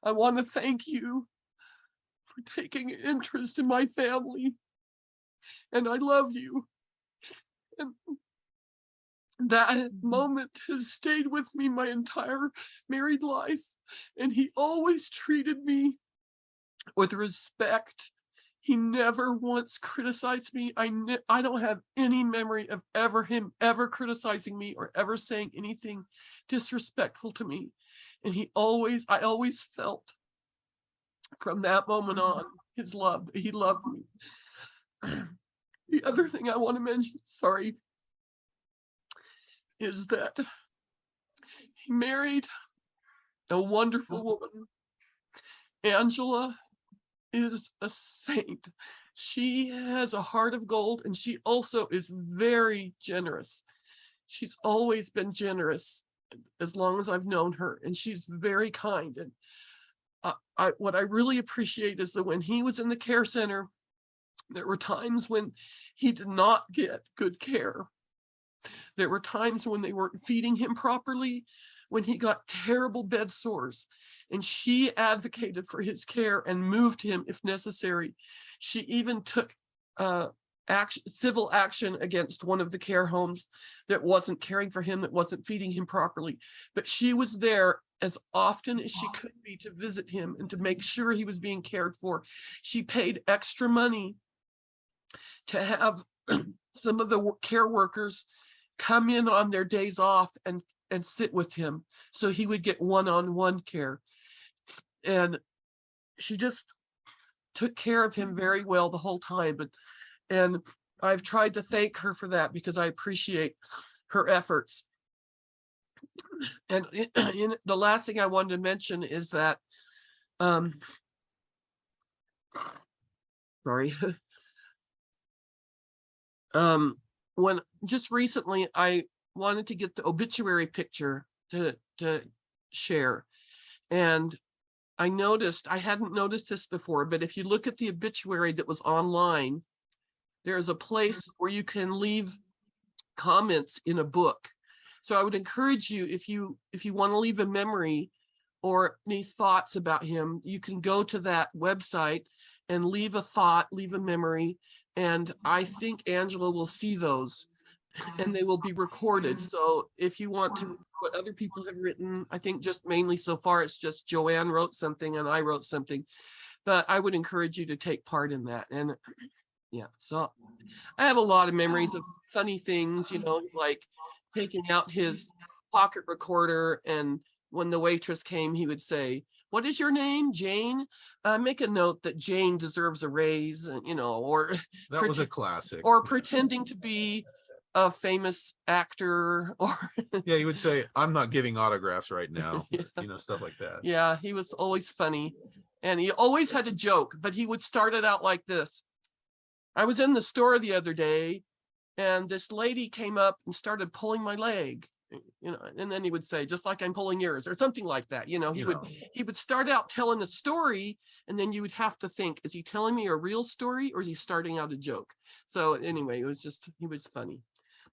I want to thank you for taking interest in my family. And I love you. And that moment has stayed with me my entire married life. And he always treated me with respect. He never once criticized me. I don't have any memory of him ever criticizing me or ever saying anything disrespectful to me. And I always felt from that moment on his love. He loved me. The other thing I want to mention, sorry, is that he married a wonderful woman. Angela is a saint. She has a heart of gold, and she also is very generous. She's always been generous as long as I've known her, and she's very kind. And what I really appreciate is that when he was in the care center, there were times when he did not get good care. There were times when they weren't feeding him properly, when he got terrible bed sores, and she advocated for his care and moved him if necessary. She even took civil action against one of the care homes that wasn't caring for him, that wasn't feeding him properly. But she was there as often as she could be to visit him and to make sure he was being cared for. She paid extra money to have some of the care workers come in on their days off and sit with him so he would get one-on-one care. And she just took care of him very well the whole time. And I've tried to thank her for that because I appreciate her efforts. And the last thing I wanted to mention is that, sorry. When just recently I wanted to get the obituary picture to share, and I hadn't noticed this before, but if you look at the obituary that was online, there's a place where you can leave comments in a book. So I would encourage you, if you want to leave a memory or any thoughts about him, you can go to that website and leave a thought, leave a memory. And I think Angela will see those and they will be recorded. So if you want to, what other people have written, I think just mainly so far, it's just Joanne wrote something and I wrote something, but I would encourage you to take part in that. And yeah, so I have a lot of memories of funny things, like taking out his pocket recorder, and when the waitress came, he would say, "What is your name, Jane? Make a note that Jane deserves a raise," and or That was a classic. Or pretending to be a famous actor, or yeah, he would say, "I'm not giving autographs right now," yeah. Stuff like that. Yeah, he was always funny, and he always had a joke, but he would start it out like this. I was in the store the other day, and this lady came up and started pulling my leg. And then he would say, "Just like I'm pulling yours," or something like that. He would start out telling a story, and then you would have to think, is he telling me a real story or is he starting out a joke? So anyway, he was funny.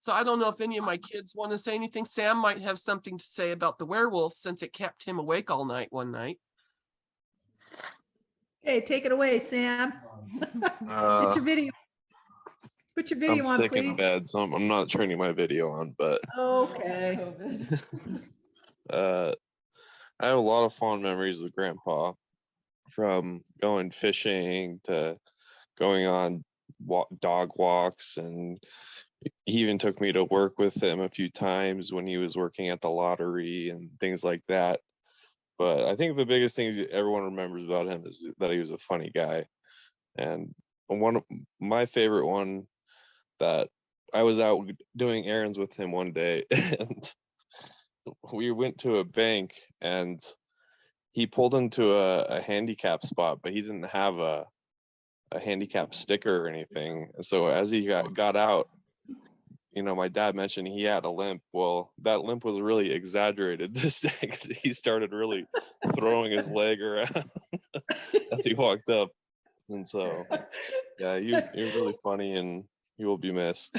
So I don't know if any of my kids want to say anything. Sam might have something to say about the werewolf since it kept him awake all night one night. Okay, take it away, Sam. Get your video. Put your I'm video on, sick in please. bed, so I'm not turning my video on, but Okay. I have a lot of fond memories of Grandpa, from going fishing to going on dog walks, and he even took me to work with him a few times when he was working at the lottery and things like that. But I think the biggest thing everyone remembers about him is that he was a funny guy. And one of my favorite one, that I was out doing errands with him one day, and we went to a bank, and he pulled into a handicap spot, but he didn't have a handicap sticker or anything. And so as he got out, my dad mentioned he had a limp. Well, that limp was really exaggerated this day, because he started really throwing his leg around as he walked up. And so, yeah, he was really funny, and he will be missed.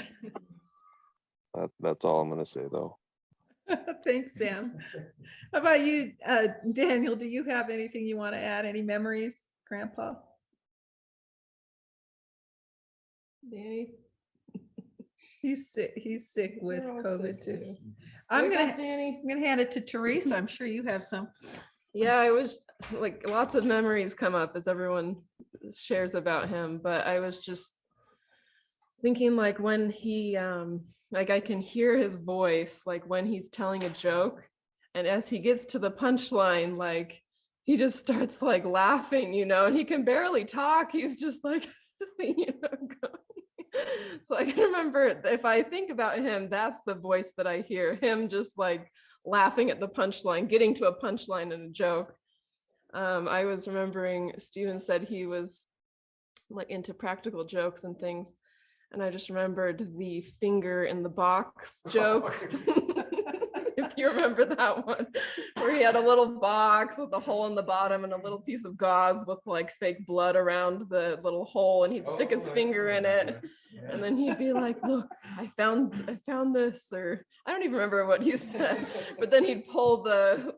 That's all I'm going to say, though. Thanks, Sam. How about you, Daniel? Do you have anything you want to add? Any memories, Grandpa? Danny? He's sick. He's sick with We're all COVID sick too. too. I'm Wake gonna up, Danny. hand it to Teresa. I'm sure you have some. Yeah, I was like, lots of memories come up as everyone shares about him, but I was just thinking, like, when he like, I can hear his voice, like when he's telling a joke, and as he gets to the punchline, like he just starts like laughing, and he can barely talk. He's just like going. So I can remember, if I think about him, that's the voice that I hear, him just like laughing at the punchline, getting to a punchline in a joke. I was remembering Steven said he was like into practical jokes and things, and I just remembered the finger in the box joke. If you remember that one, where he had a little box with a hole in the bottom and a little piece of gauze with like fake blood around the little hole, and he'd stick his finger in it, and then he'd be like, "Look, I found this," or I don't even remember what he said, but then he'd pull the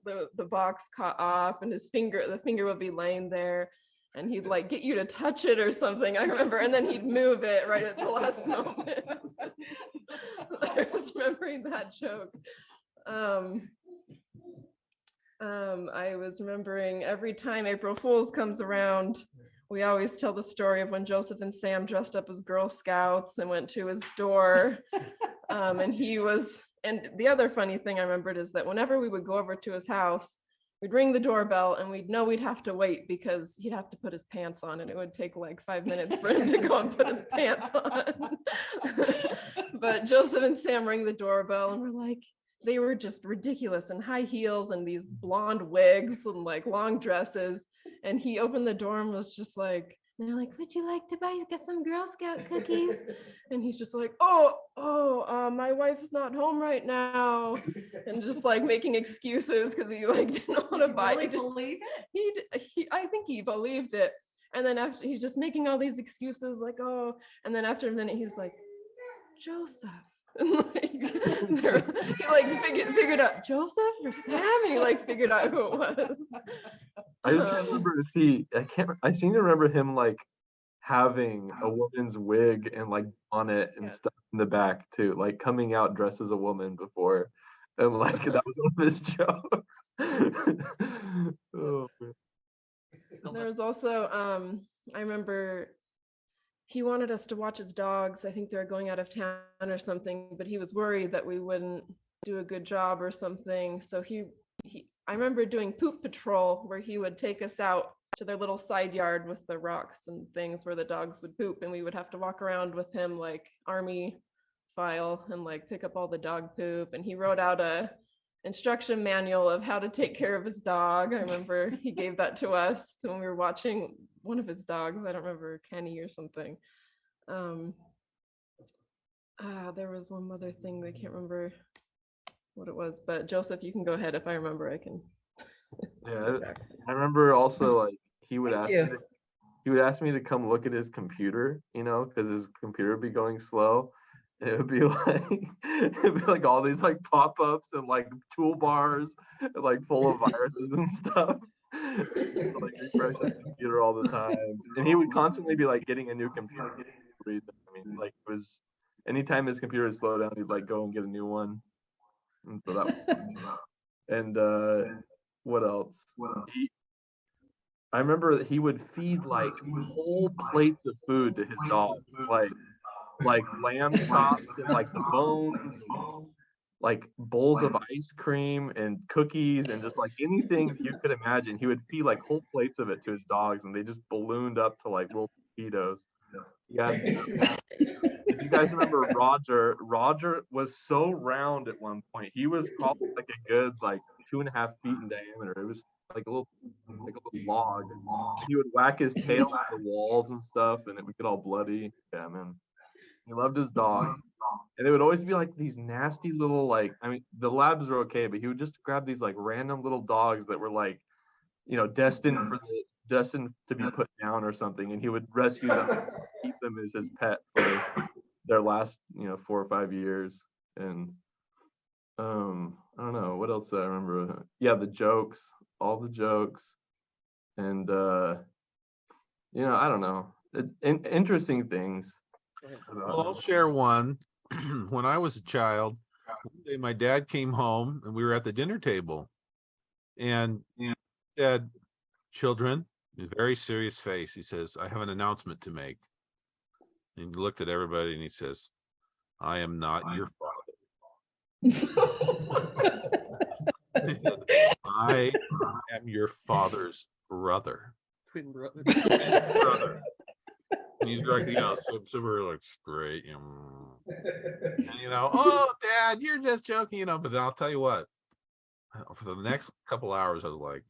box off, and the finger would be laying there, and he'd like get you to touch it or something, I remember, and then he'd move it right at the last moment. I was remembering that joke. I was remembering every time April Fool's comes around, we always tell the story of when Joseph and Sam dressed up as Girl Scouts and went to his door. And the other funny thing I remembered is that whenever we would go over to his house, we'd ring the doorbell and we'd know we'd have to wait because he'd have to put his pants on, and it would take like 5 minutes for him to go and put his pants on. But Joseph and Sam ring the doorbell, and we're like, they were just ridiculous in high heels and these blonde wigs and like long dresses. And he opened the door and was just like, they're like, "Would you like to get some Girl Scout cookies?" And he's just like, my wife's not home right now. And just like making excuses because he like didn't want to buy it. Believe it? I think he believed it. And then after, he's just making all these excuses like, "Oh," and then after a minute, he's like, "Joseph." And like, he like figured out Joseph or Sam, and he like figured out who it was. I just can't remember if I seem to remember him like having a woman's wig and like bonnet and stuff in the back too, like coming out dressed as a woman before, and like that was one of his jokes. Oh, man. There was also I remember he wanted us to watch his dogs. I think they were going out of town or something, but he was worried that we wouldn't do a good job or something. So I remember doing poop patrol, where he would take us out to their little side yard with the rocks and things where the dogs would poop, and we would have to walk around with him like army file and like pick up all the dog poop. And he wrote out a instruction manual of how to take care of his dog. I remember he gave that to us when we were watching one of his dogs. I don't remember, Kenny or something. There was one other thing, I can't remember what it was, but Joseph, you can go ahead. If I remember, I can. Yeah, I remember also like he would ask me to come look at his computer, because his computer would be going slow. And it would be like all these like pop-ups and like toolbars and like full of viruses and stuff. like refresh his computer all the time, and he would constantly be like getting a new computer. I mean, like it was anytime his computer would slow down, he'd like go and get a new one, and so that was fun. And what else? I remember that he would feed like whole plates of food to his dogs, like lamb chops and like the bones, and, like bowls of ice cream and cookies and just like anything you could imagine. He would feed like whole plates of it to his dogs, and they just ballooned up to like little mosquitoes. Yeah. If you guys remember Roger, Roger was so round at one point. He was probably like a good like 2.5 feet in diameter. It was like a little log. He would whack his tail at the walls and stuff, and it would get all bloody. Yeah, man. He loved his dog. And they would always be like these nasty little like, I mean, the labs were okay, but he would just grab these like random little dogs that were like, you know, destined to be put down or something, and he would rescue them, keep them as his pet for their last, you know, 4 or 5 years. And I don't know what else I remember. Yeah, the jokes, all the jokes, and you know, I don't know, interesting things. Well, I'll share one. When I was a child, one day my dad came home and we were at the dinner table, and he said, "Children," with a very serious face, he says, "I have an announcement to make." And he looked at everybody and he says, "I am not your father." He said, "I am your father's brother." Twin brother. Brother. And he's like, you know, super like great, you know, and, you know, "Oh, Dad, you're just joking," you know. But then I'll tell you what, for the next couple hours, I was like,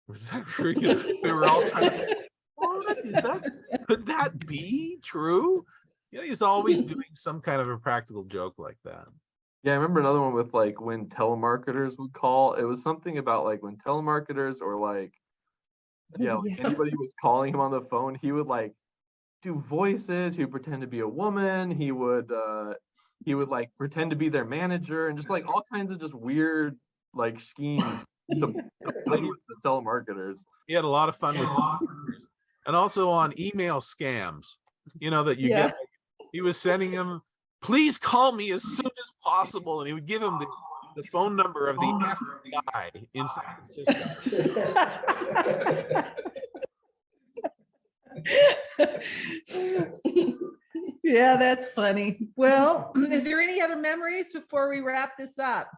"Was that true?" You know, we were all trying to, what is that? Could that be true? You know, he's always doing some kind of a practical joke like that. Yeah, I remember another one with like when telemarketers would call. It was something about like when telemarketers or like, yeah, like anybody was calling him on the phone, he would like do voices. He would pretend to be a woman. He would like pretend to be their manager, and just like all kinds of just weird like schemes to play with the telemarketers. He had a lot of fun with and also on email scams, you know, that you get. He was sending him, "Please call me as soon as possible," and he would give him the phone number of the FBI in San Francisco. Yeah, that's funny. Well, is there any other memories before we wrap this up?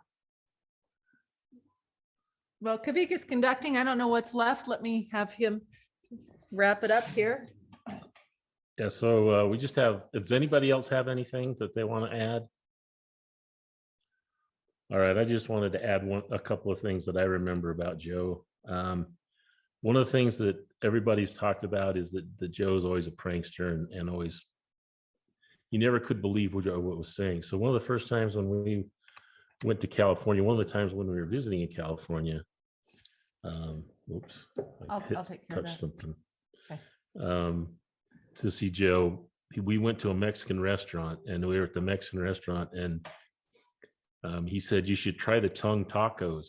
Well, Kavik is conducting. I don't know what's left. Let me have him wrap it up here. Yeah, so we just have, does anybody else have anything that they want to add? All right, I just wanted to add a couple of things that I remember about Joe. One of the things that everybody's talked about is that Joe's always a prankster and always, you never could believe what Joe was saying. So one of the first times when we went to California, one of the times when we were visiting in California, oops, I'll take care of that. something. Okay. To see Joe, we went to a Mexican restaurant, and we were at the Mexican restaurant, and he said, "You should try the tongue tacos."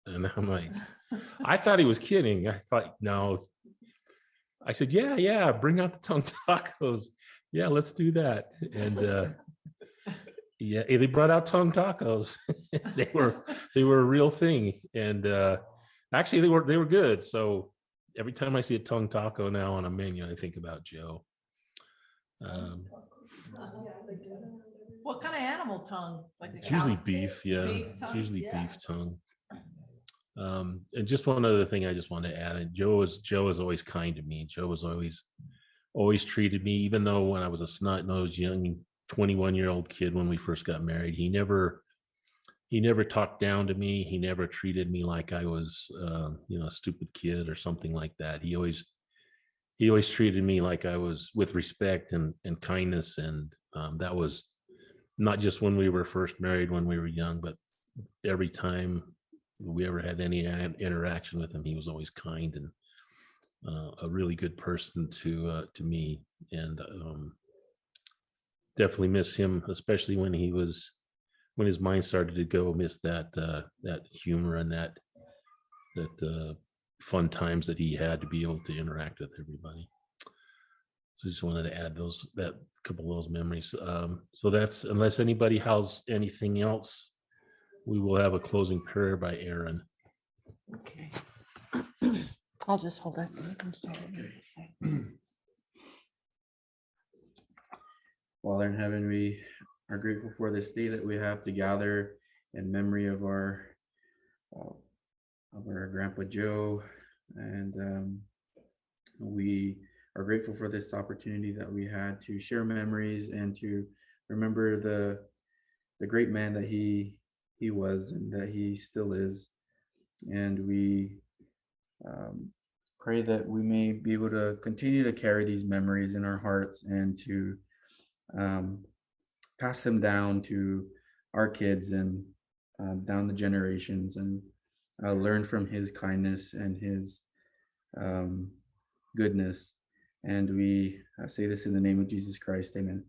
And I'm like, I thought he was kidding. I thought, no. I said, yeah, bring out the tongue tacos. Yeah, let's do that. And yeah, they brought out tongue tacos. they were a real thing. And actually they were good. So every time I see a tongue taco now on a menu, I think about Joe. What kind of animal tongue? Like It's usually beef, yeah. It's usually beef tongue. And just one other thing I just want to add, Joe was always kind to me. Joe was always treated me, even though when I was a snot-nosed young 21-year-old kid when we first got married, he never talked down to me. He never treated me like I was a stupid kid or something like that. He always treated me like I was with respect and kindness, and that was not just when we were first married when we were young, but every time we ever had any interaction with him, he was always kind and a really good person to me. And definitely miss him, especially when his mind started to go. Miss that humor and that fun times that he had to be able to interact with everybody. So just wanted to add that couple of those memories. So that's, unless anybody has anything else, we will have a closing prayer by Aaron. Okay. I'll just hold it. Father in heaven, we are grateful for this day that we have to gather in memory of our Grandpa Joe, and we are grateful for this opportunity that we had to share memories and to remember the great man that he was and that he still is. And we pray that we may be able to continue to carry these memories in our hearts and to pass them down to our kids and down the generations, and learn from his kindness and his goodness. And we say this in the name of Jesus Christ. Amen.